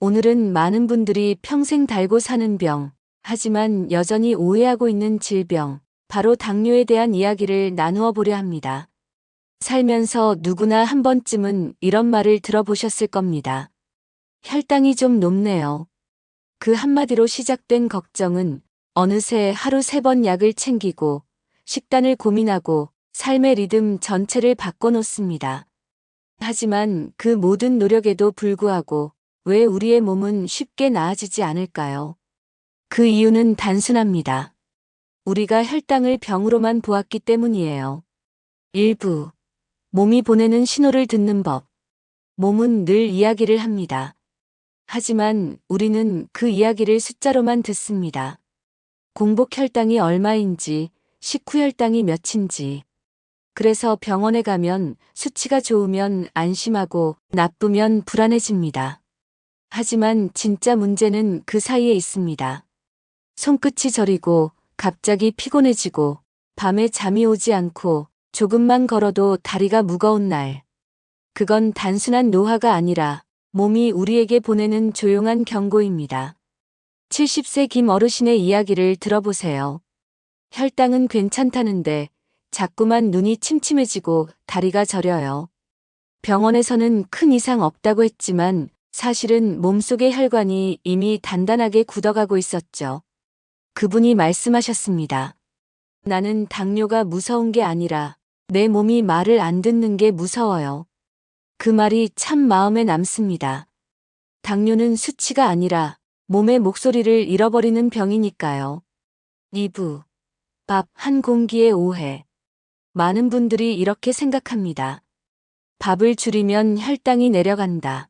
오늘은 많은 분들이 평생 달고 사는 병, 하지만 여전히 오해하고 있는 질병, 바로 당뇨에 대한 이야기를 나누어 보려 합니다. 살면서 누구나 한 번쯤은 이런 말을 들어보셨을 겁니다. 혈당이 좀 높네요. 그 한마디로 시작된 걱정은 어느새 하루 3번 약을 챙기고 식단을 고민하고 삶의 리듬 전체를 바꿔놓습니다. 하지만 그 모든 노력에도 불구하고 왜 우리의 몸은 쉽게 나아지지 않을까요? 그 이유는 단순합니다. 우리가 혈당을 병으로만 보았기 때문이에요. 일부, 몸이 보내는 신호를 듣는 법. 몸은 늘 이야기를 합니다. 하지만 우리는 그 이야기를 숫자로만 듣습니다. 공복 혈당이 얼마인지, 식후 혈당이 몇인지. 그래서 병원에 가면 수치가 좋으면 안심하고 나쁘면 불안해집니다. 하지만 진짜 문제는 그 사이에 있습니다. 손끝이 저리고 갑자기 피곤해지고 밤에 잠이 오지 않고 조금만 걸어도 다리가 무거운 날. 그건 단순한 노화가 아니라 몸이 우리에게 보내는 조용한 경고입니다. 70세 김 어르신의 이야기를 들어보세요. 혈당은 괜찮다는데 자꾸만 눈이 침침해지고 다리가 저려요. 병원에서는 큰 이상 없다고 했지만 사실은 몸속의 혈관이 이미 단단하게 굳어가고 있었죠. 그분이 말씀하셨습니다. 나는 당뇨가 무서운 게 아니라 내 몸이 말을 안 듣는 게 무서워요. 그 말이 참 마음에 남습니다. 당뇨는 수치가 아니라 몸의 목소리를 잃어버리는 병이니까요. 2부. 밥 한 공기의 오해. 많은 분들이 이렇게 생각합니다. 밥을 줄이면 혈당이 내려간다.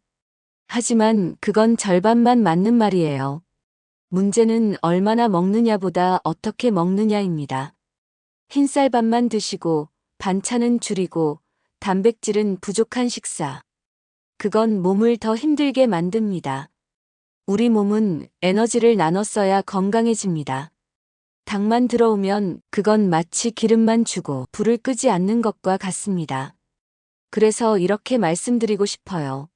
하지만 그건 절반만 맞는 말이에요. 문제는 얼마나 먹느냐보다 어떻게 먹느냐입니다. 흰쌀밥만 드시고 반찬은 줄이고 단백질은 부족한 식사. 그건 몸을 더 힘들게 만듭니다. 우리 몸은 에너지를 나눠 써야 건강해집니다. 당만 들어오면 그건 마치 기름만 주고 불을 끄지 않는 것과 같습니다. 그래서 이렇게 말씀드리고 싶어요.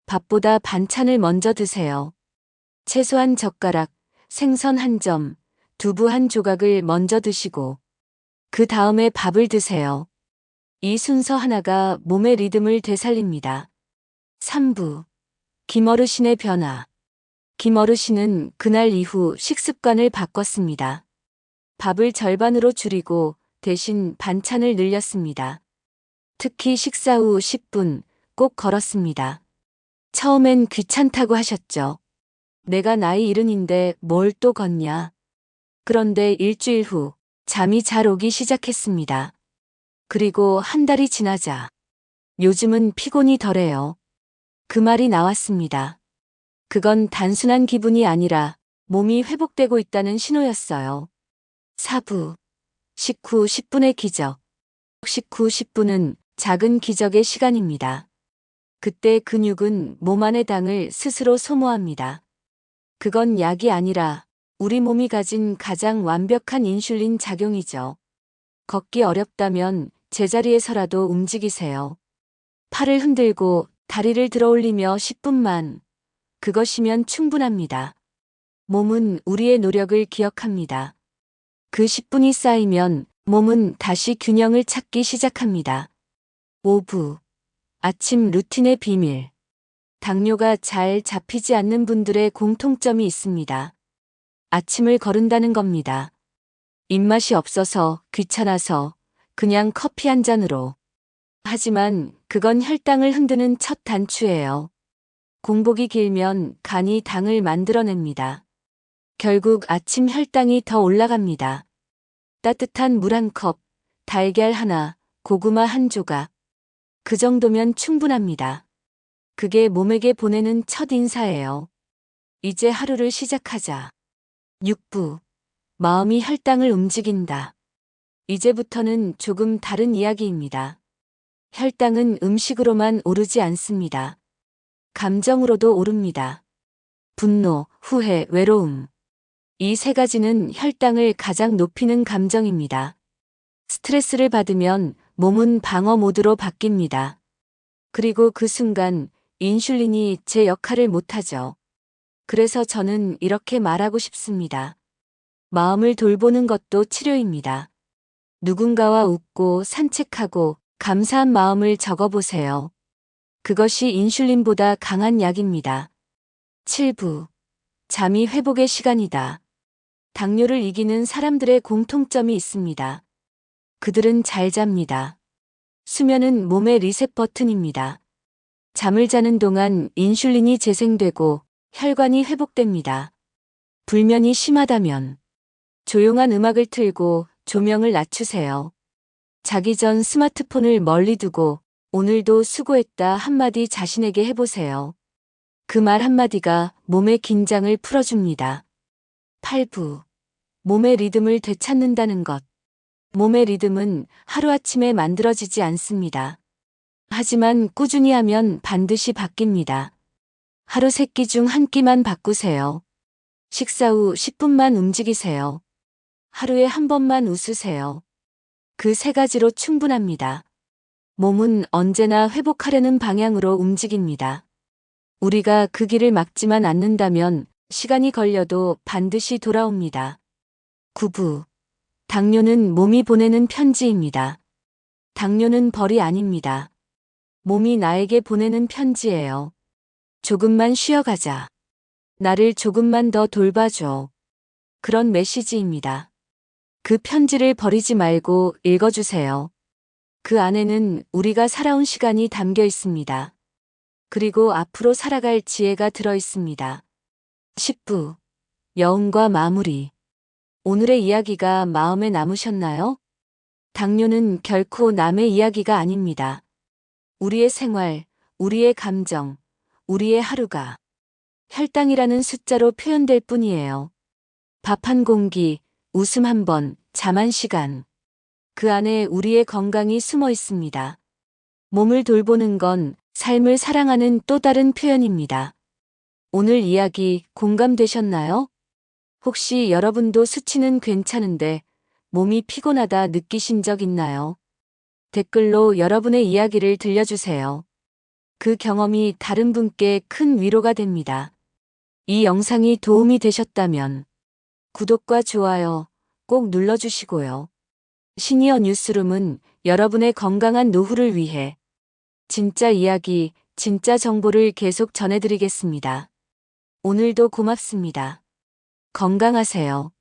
밥보다 반찬을 먼저 드세요. 채소 한 젓가락, 생선 한 점, 두부 한 조각을 먼저 드시고 그 다음에 밥을 드세요. 이 순서 하나가 몸의 리듬을 되살립니다. 3부. 김어르신의 변화. 김어르신은 그날 이후 식습관을 바꿨습니다. 밥을 절반으로 줄이고 대신 반찬을 늘렸습니다. 특히 식사 후 10분 꼭 걸었습니다. 처음엔 귀찮다고 하셨죠. 내가 나이 70인데 뭘 또 걷냐. 그런데 일주일 후 잠이 잘 오기 시작했습니다. 그리고 한 달이 지나자 요즘은 피곤이 덜해요. 그 말이 나왔습니다. 그건 단순한 기분이 아니라 몸이 회복되고 있다는 신호였어요. 4부. 식후 10분의 기적. 식후 10분은 작은 기적의 시간입니다. 그때 근육은 몸 안의 당을 스스로 소모합니다. 그건 약이 아니라 우리 몸이 가진 가장 완벽한 인슐린 작용이죠. 걷기 어렵다면 제자리에서라도 움직이세요. 팔을 흔들고 다리를 들어 올리며 10분만. 그것이면 충분합니다. 몸은 우리의 노력을 기억합니다. 그 10분이 쌓이면 몸은 다시 균형을 찾기 시작합니다. 5부. 아침 루틴의 비밀. 당뇨가 잘 잡히지 않는 분들의 공통점이 있습니다. 아침을 거른다는 겁니다. 입맛이 없어서 귀찮아서 그냥 커피 한 잔으로. 하지만 그건 혈당을 흔드는 첫 단추예요. 공복이 길면 간이 당을 만들어냅니다. 결국 아침 혈당이 더 올라갑니다. 따뜻한 물 한 컵, 달걀 하나, 고구마 한 조각. 그 정도면 충분합니다. 그게 몸에게 보내는 첫 인사예요. 이제 하루를 시작하자. 6부. 마음이 혈당을 움직인다. 이제부터는 조금 다른 이야기입니다. 혈당은 음식으로만 오르지 않습니다. 감정으로도 오릅니다. 분노, 후회, 외로움. 이 3가지는 혈당을 가장 높이는 감정입니다. 스트레스를 받으면 몸은 방어 모드로 바뀝니다. 그리고 그 순간 인슐린이 제 역할을 못하죠. 그래서 저는 이렇게 말하고 싶습니다. 마음을 돌보는 것도 치료입니다. 누군가와 웃고 산책하고 감사한 마음을 적어보세요. 그것이 인슐린보다 강한 약입니다. 7부. 잠이 회복의 시간이다. 당뇨를 이기는 사람들의 공통점이 있습니다. 그들은 잘 잡니다. 수면은 몸의 리셋 버튼입니다. 잠을 자는 동안 인슐린이 재생되고 혈관이 회복됩니다. 불면이 심하다면 조용한 음악을 틀고 조명을 낮추세요. 자기 전 스마트폰을 멀리 두고 오늘도 수고했다 한마디 자신에게 해보세요. 그 말 한마디가 몸의 긴장을 풀어줍니다. 8부. 몸의 리듬을 되찾는다는 것. 몸의 리듬은 하루아침에 만들어지지 않습니다. 하지만 꾸준히 하면 반드시 바뀝니다. 하루 3끼 중 1끼만 바꾸세요. 식사 후 10분만 움직이세요. 하루에 한 번만 웃으세요. 그 3가지로 충분합니다. 몸은 언제나 회복하려는 방향으로 움직입니다. 우리가 그 길을 막지만 않는다면 시간이 걸려도 반드시 돌아옵니다. 9부. 당뇨는 몸이 보내는 편지입니다. 당뇨는 벌이 아닙니다. 몸이 나에게 보내는 편지예요. 조금만 쉬어가자. 나를 조금만 더 돌봐줘. 그런 메시지입니다. 그 편지를 버리지 말고 읽어주세요. 그 안에는 우리가 살아온 시간이 담겨 있습니다. 그리고 앞으로 살아갈 지혜가 들어 있습니다. 10부. 여운과 마무리. 오늘의 이야기가 마음에 남으셨나요? 당뇨는 결코 남의 이야기가 아닙니다. 우리의 생활, 우리의 감정, 우리의 하루가 혈당이라는 숫자로 표현될 뿐이에요. 밥 한 공기, 웃음 한 번, 잠 한 시간. 그 안에 우리의 건강이 숨어 있습니다. 몸을 돌보는 건 삶을 사랑하는 또 다른 표현입니다. 오늘 이야기 공감되셨나요? 혹시 여러분도 수치는 괜찮은데 몸이 피곤하다 느끼신 적 있나요? 댓글로 여러분의 이야기를 들려주세요. 그 경험이 다른 분께 큰 위로가 됩니다. 이 영상이 도움이 되셨다면 구독과 좋아요 꼭 눌러주시고요. 시니어 뉴스룸은 여러분의 건강한 노후를 위해 진짜 이야기, 진짜 정보를 계속 전해드리겠습니다. 오늘도 고맙습니다. 건강하세요.